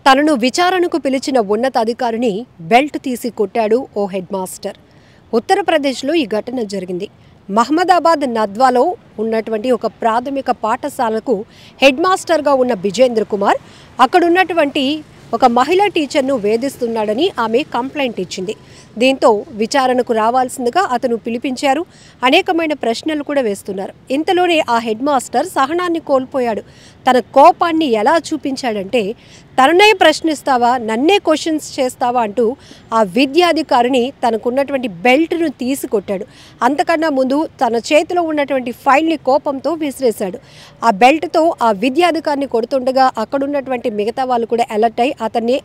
తనను విచారణకు పిలిచిన ఉన్నతాధికారిని బెల్ట్ తీసి కొట్టాడు ఓ హెడ్ మాస్టర్. ఉత్తరప్రదేశ్లో ఈ ఘటన జరిగింది. మహమ్మదాబాద్ నద్వాలో ఉన్నటువంటి ఒక ప్రాథమిక పాఠశాలకు హెడ్ మాస్టర్గా ఉన్న బిజేంద్ర కుమార్ అక్కడున్నటువంటి ఒక మహిళా టీచర్ను వేధిస్తున్నాడని ఆమె కంప్లైంట్ ఇచ్చింది. దీంతో విచారణకు రావాల్సిందిగా అతను పిలిపించారు. అనేకమైన ప్రశ్నలు కూడా వేస్తున్నారు. ఇంతలోనే ఆ హెడ్ మాస్టర్ సహనాన్ని కోల్పోయాడు. తన కోపాన్ని ఎలా చూపించాడంటే, తననే ప్రశ్నిస్తావా, నన్నే క్వశ్చన్స్ చేస్తావా అంటూ ఆ విద్యాధికారిని తనకున్నటువంటి బెల్ట్ను తీసి కొట్టాడు. అంతకన్నా ముందు తన చేతిలో ఉన్నటువంటి ఫైల్ని కోపంతో విసిరేశాడు. ఆ బెల్ట్తో ఆ విద్యాధికారిని కొడుతుండగా అక్కడున్నటువంటి మిగతా వాళ్ళు కూడా అలర్ట్ అయి అతన్ని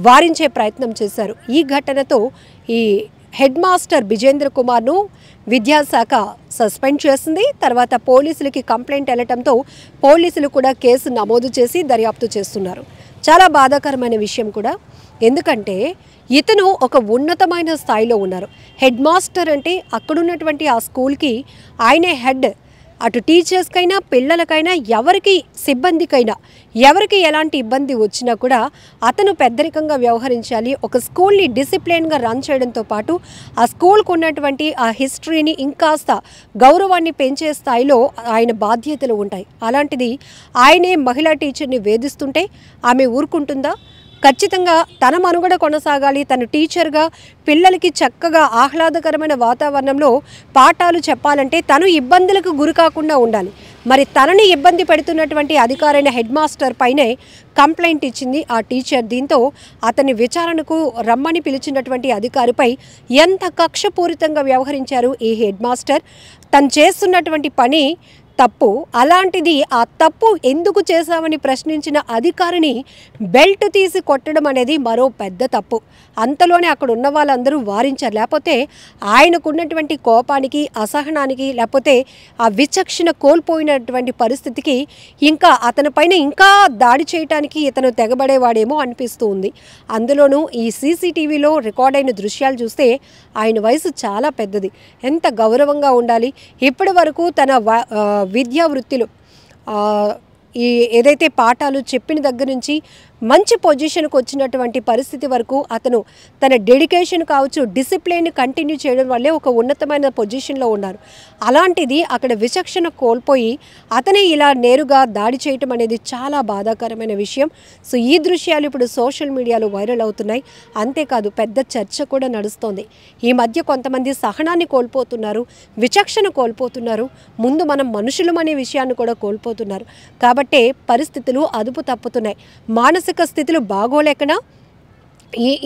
వారించే ప్రయత్నం చేశారు. ఈ ఘటనతో ఈ హెడ్ మాస్టర్ బిజేంద్ర కుమార్ను విద్యాశాఖ సస్పెండ్ చేసింది. తర్వాత పోలీసులకి కంప్లైంట్ వెళ్ళటంతో పోలీసులు కూడా కేసు నమోదు చేసి దర్యాప్తు చేస్తున్నారు. చాలా బాధాకరమైన విషయం కూడా, ఎందుకంటే ఇతను ఒక ఉన్నతమైన స్థాయిలో ఉన్నారు. హెడ్ మాస్టర్ అంటే అక్కడున్నటువంటి ఆ స్కూల్కి ఆయనే హెడ్. అటు టీచర్స్కైనా పిల్లలకైనా ఎవరికి సిబ్బందికైనా ఎవరికి ఎలాంటి ఇబ్బంది వచ్చినా కూడా అతను పెద్దరికంగా వ్యవహరించాలి. ఒక స్కూల్ని డిసిప్లిన్గా రన్ చేయడంతో పాటు ఆ స్కూల్కు ఉన్నటువంటి ఆ హిస్టరీని ఇంకాస్త గౌరవాన్ని పెంచే స్థాయిలో ఆయన బాధ్యతలు ఉంటాయి. అలాంటిది ఆయనే మహిళా టీచర్ని వేధిస్తుంటే ఆమె ఊరుకుంటుందా? ఖచ్చితంగా తన మనుగడ కొనసాగాలి. తను టీచర్గా పిల్లలకి చక్కగా ఆహ్లాదకరమైన వాతావరణంలో పాఠాలు చెప్పాలంటే తను ఇబ్బందులకు గురి కాకుండా ఉండాలి. మరి తనని ఇబ్బంది పెడుతున్నటువంటి అధికారైన హెడ్ మాస్టర్ పైనే కంప్లైంట్ ఇచ్చింది ఆ టీచర్. దీంతో అతన్ని విచారణకు రమ్మని పిలిచినటువంటి అధికారిపై ఎంత కక్షపూరితంగా వ్యవహరించారు ఈ హెడ్ మాస్టర్. తను చేస్తున్నటువంటి పని తప్పు. అలాంటిది ఆ తప్పు ఎందుకు చేశామని ప్రశ్నించిన అధికారిని బెల్ట్ తీసి కొట్టడం అనేది మరో పెద్ద తప్పు. అంతలోనే అక్కడ ఉన్న వాళ్ళందరూ వారించారు. లేకపోతే ఆయనకున్నటువంటి కోపానికి, అసహనానికి, లేకపోతే ఆ విచక్షణ కోల్పోయినటువంటి పరిస్థితికి ఇంకా అతనిపైన ఇంకా దాడి చేయడానికి ఇతను తెగబడేవాడేమో అనిపిస్తూ ఉంది. అందులోనూ ఈ సీసీటీవీలో రికార్డ్ అయిన దృశ్యాలు చూస్తే ఆయన వయసు చాలా పెద్దది. ఎంత గౌరవంగా ఉండాలి. ఇప్పటి వరకు తన విద్యా వృత్తిలో ఈ ఏదైతే పాఠాలు చెప్పిన దగ్గర నుంచి మంచి పొజిషన్కి వచ్చినటువంటి పరిస్థితి వరకు అతను తన డెడికేషన్ కావచ్చు, డిసిప్లిన్ కంటిన్యూ చేయడం వల్లే ఒక ఉన్నతమైన పొజిషన్లో ఉన్నారు. అలాంటిది అక్కడ విచక్షణ కోల్పోయి అతనే ఇలా నేరుగా దాడి చేయటం అనేది చాలా బాధాకరమైన విషయం. సో ఈ దృశ్యాలు ఇప్పుడు సోషల్ మీడియాలో వైరల్ అవుతున్నాయి. అంతేకాదు పెద్ద చర్చ కూడా నడుస్తోంది. ఈ మధ్య కొంతమంది సహనాన్ని కోల్పోతున్నారు, విచక్షణ కోల్పోతున్నారు, ముందు మనం మనుషులమనే విషయాన్ని కూడా కోల్పోతున్నారు. కాబట్టే పరిస్థితులు అదుపు తప్పుతున్నాయి. మానసిక స్థితులు బాగోలేకనా,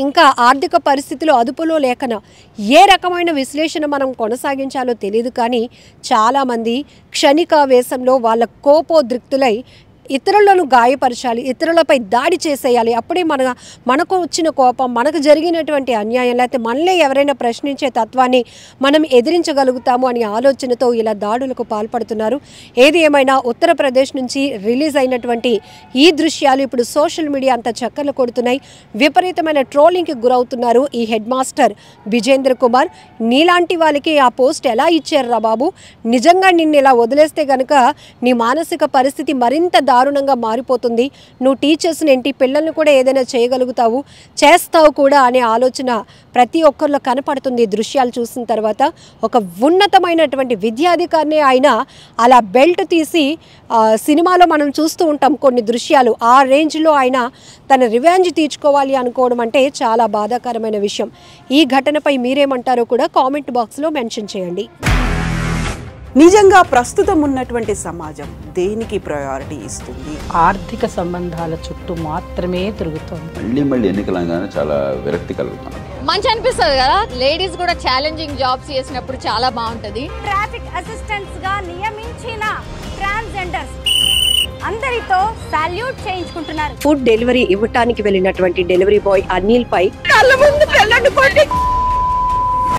ఇంకా ఆర్థిక పరిస్థితులు అదుపులో లేకనా ఏ రకమైన విశ్లేషణ మనం కొనసాగించాలో తెలియదు. కానీ చాలామంది క్షణికావేశంలో వాళ్ళ కోపోద్రిక్తులై ఇతరులను గాయపరచాలి, ఇతరులపై దాడి చేసేయాలి. అప్పుడే మనకు వచ్చిన కోపం, మనకు జరిగినటువంటి అన్యాయం, లేకపోతే మనలే ఎవరైనా ప్రశ్నించే తత్వాన్ని మనం ఎదిరించగలుగుతాము అనే ఆలోచనతో ఇలా దాడులకు పాల్పడుతున్నారు. ఏది ఏమైనా ఉత్తరప్రదేశ్ నుంచి రిలీజ్ అయినటువంటి ఈ దృశ్యాలు ఇప్పుడు సోషల్ మీడియా అంతా చక్కర్లు కొడుతున్నాయి. విపరీతమైన ట్రోలింగ్కి గురవుతున్నారు ఈ హెడ్ మాస్టర్ బిజేంద్ర కుమార్. నీలాంటి వాళ్ళకి ఆ పోస్ట్ ఎలా ఇచ్చారురా బాబు, నిజంగా నిన్ను ఇలా వదిలేస్తే కనుక నీ మానసిక పరిస్థితి మరింత దారుణంగా మారిపోతుంది. నువ్వు టీచర్స్ని ఏంటి, పిల్లల్ని కూడా ఏదైనా చేయగలుగుతావు, చేస్తావు కూడా అనే ఆలోచన ప్రతి ఒక్కరిలో కనపడుతుంది. దృశ్యాలు చూసిన తర్వాత ఒక ఉన్నతమైనటువంటి విద్యాధికారిని ఆయన అలా బెల్ట్ తీసి సినిమాలో మనం చూస్తూ ఉంటాం కొన్ని దృశ్యాలు, ఆ రేంజ్లో ఆయన తన రివెంజ్ తీర్చుకోవాలి అనుకోవడం అంటే చాలా బాధాకరమైన విషయం. ఈ ఘటనపై మీరేమంటారో కూడా కామెంట్ బాక్స్లో మెన్షన్ చేయండి. నిజంగా ప్రస్తుతం ఉన్నటువంటి సమాజం దేనికి ప్రయారిటీ ఇస్తుంది? ఆర్థిక సంబంధాల చుట్టూ మాత్రమే తిరుగుతుంది. మళ్ళీ ఎన్నికలంగానే చాలా విరక్తి కలుగుతుంది. మంచి అనిపిస్తుంది కదా, లేడీస్ కూడా ఛాలెంజింగ్ జాబ్స్ చేసినప్పుడు చాలా బాగుంటది. ట్రాఫిక్ అసిస్టెంట్స్ గా నియమించిన ట్రాన్స్జెండర్స్ అందరితో సాల్యూట్ చేయించుకుంటున్నారు. ఫుడ్ డెలివరీ ఇవ్వటానికి వెళ్ళినటువంటి డెలివరీ బాయ్ అనిల్ పై కళ్ళ ముందు